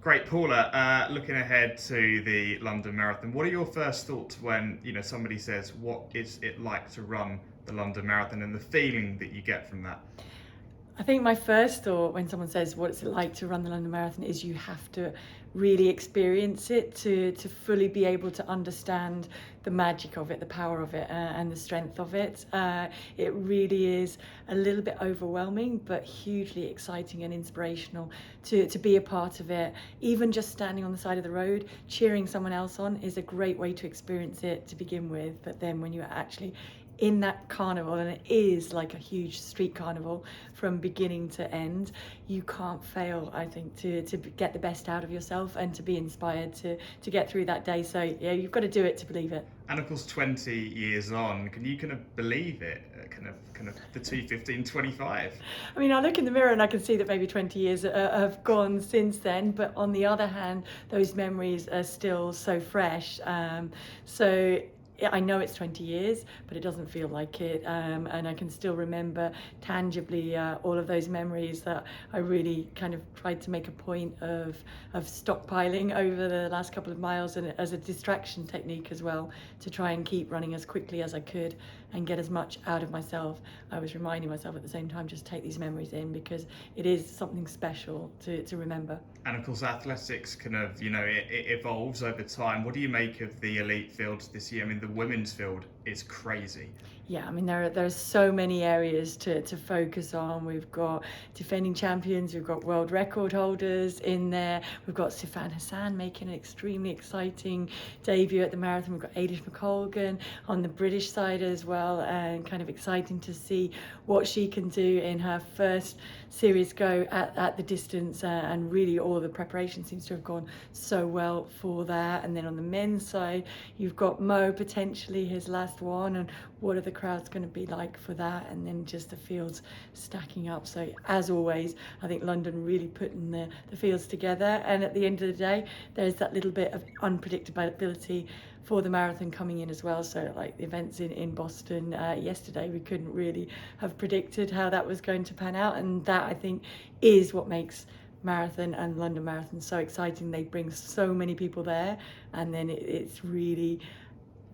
Great, Paula. Looking ahead to the London Marathon, what are your first thoughts when somebody says, "What is it like to run the London Marathon?" and the feeling that you get from that? I think my first thought when someone says, "What's it like to run the London Marathon?" is you have to really experience it to fully be able to understand the magic of it, the power of it, and the strength of it. It really is a little bit overwhelming, but hugely exciting and inspirational to be a part of it. Even just standing on the side of the road, cheering someone else on is a great way to experience it to begin with. But then when you're actually in that carnival, and it is like a huge street carnival from beginning to end, you can't fail, I think, to get the best out of yourself and to be inspired to get through that day. So yeah, you've got to do it to believe it. And of course, 20 years on, can you kind of believe it? Kind of the 2:15:25. I mean, I look in the mirror and I can see that maybe 20 years have gone since then, but on the other hand, those memories are still so fresh. So I know it's 20 years, but it doesn't feel like it. And I can still remember tangibly all of those memories that I really kind of tried to make a point of stockpiling over the last couple of miles, and as a distraction technique as well, to try and keep running as quickly as I could and get as much out of myself. I was reminding myself at the same time, just take these memories in, because it is something special to remember. And of course, athletics it evolves over time. What do you make of the elite fields this year? I mean, the women's field is crazy. Yeah, I mean, there are so many areas to focus on. We've got defending champions, we've got world record holders in there, we've got Sifan Hassan making an extremely exciting debut at the marathon, we've got Eilish McColgan on the British side as well, and kind of exciting to see what she can do in her first serious go at the distance, and really all the preparation seems to have gone so well for that. And then on the men's side, you've got Mo, potentially his last one, and what are the crowds going to be like for that, and then just the fields stacking up. So as always, I think London really putting the fields together, and at the end of the day, there's that little bit of unpredictability for the marathon coming in as well. So like the events in Boston yesterday, we couldn't really have predicted how that was going to pan out, and that, I think, is what makes marathon and London Marathon so exciting. They bring so many people there, and then it's really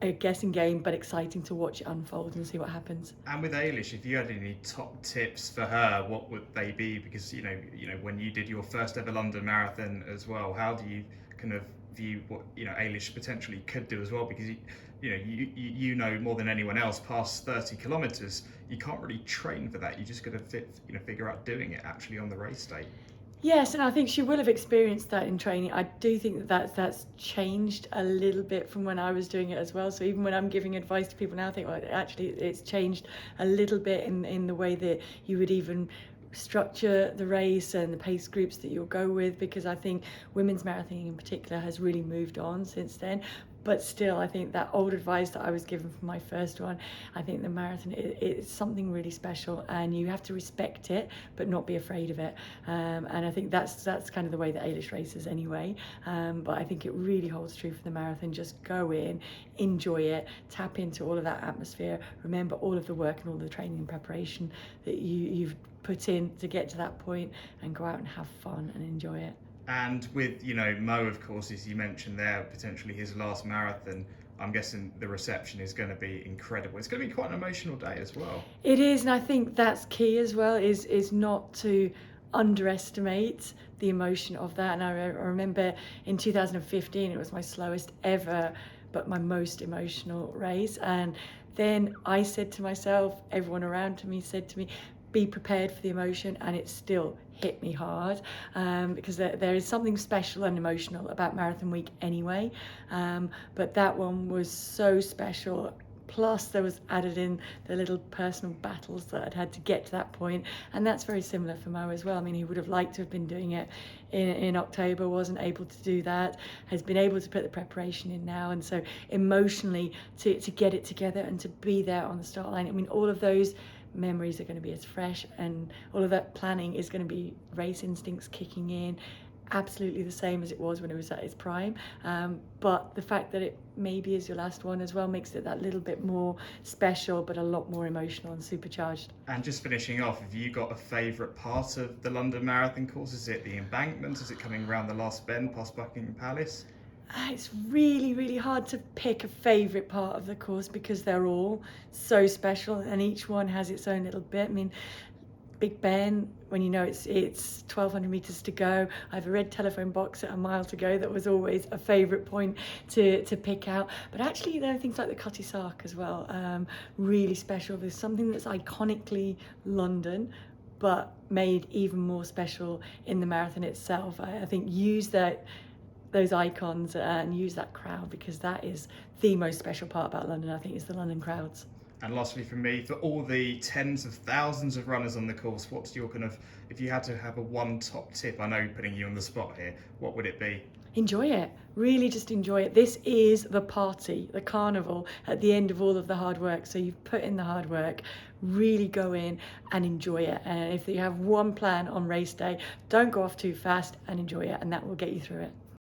a guessing game, but exciting to watch it unfold and see what happens. And with Eilish, if you had any top tips for her, what would they be? Because when you did your first ever London Marathon as well, how do you kind of view what Eilish potentially could do as well? Because you know more than anyone else, past 30 kilometers, you can't really train for that. You just got to figure out doing it actually on the race day. Yes, and I think she will have experienced that in training. I do think that's changed a little bit from when I was doing it as well. So even when I'm giving advice to people now, I think, well, actually it's changed a little bit in the way that you would even structure the race and the pace groups that you'll go with, because I think women's marathoning in particular has really moved on since then. But still, I think that old advice that I was given from my first one, I think the marathon it's something really special, and you have to respect it but not be afraid of it. And I think that's kind of the way that Eilish races anyway. But I think it really holds true for the marathon. Just go in, enjoy it, tap into all of that atmosphere, remember all of the work and all the training and preparation that you've put in to get to that point, and go out and have fun and enjoy it. And with Mo, of course, as you mentioned there, potentially his last marathon, I'm guessing the reception is going to be incredible. It's going to be quite an emotional day as well. It is, and I think that's key as well, is not to underestimate the emotion of that. And I remember in 2015, it was my slowest ever, but my most emotional race. And then I said to myself, everyone around me said to me, be prepared for the emotion, and it still hit me hard, because there is something special and emotional about Marathon Week anyway, but that one was so special. Plus there was added in the little personal battles that I'd had to get to that point, and that's very similar for Mo as well. I mean, he would have liked to have been doing it in October, wasn't able to do that, has been able to put the preparation in now, and so emotionally to get it together and to be there on the start line, I mean, all of those memories are going to be as fresh, and all of that planning is going to be race instincts kicking in, absolutely the same as it was when it was at its prime, but the fact that it maybe is your last one as well makes it that little bit more special, but a lot more emotional and supercharged. And just finishing off, have you got a favourite part of the London Marathon course? Is it the embankment? Is it coming around the last bend past Buckingham Palace? It's really, really hard to pick a favourite part of the course because they're all so special and each one has its own little bit. I mean, Big Ben, when you know it's 1,200 metres to go. I have a red telephone box at a mile to go. That was always a favourite point to pick out. But actually, there are things like the Cutty Sark as well, really special. There's something that's iconically London, but made even more special in the marathon itself. I think use those icons and use that crowd, because that is the most special part about London, I think, is the London crowds. And lastly from me, for all the tens of thousands of runners on the course, what's your if you had to have a one top tip, I know putting you on the spot here, what would it be? Enjoy it. Really just enjoy it. This is the party, the carnival at the end of all of the hard work. So you've put in the hard work, really go in and enjoy it. And if you have one plan on race day, don't go off too fast and enjoy it, and that will get you through it.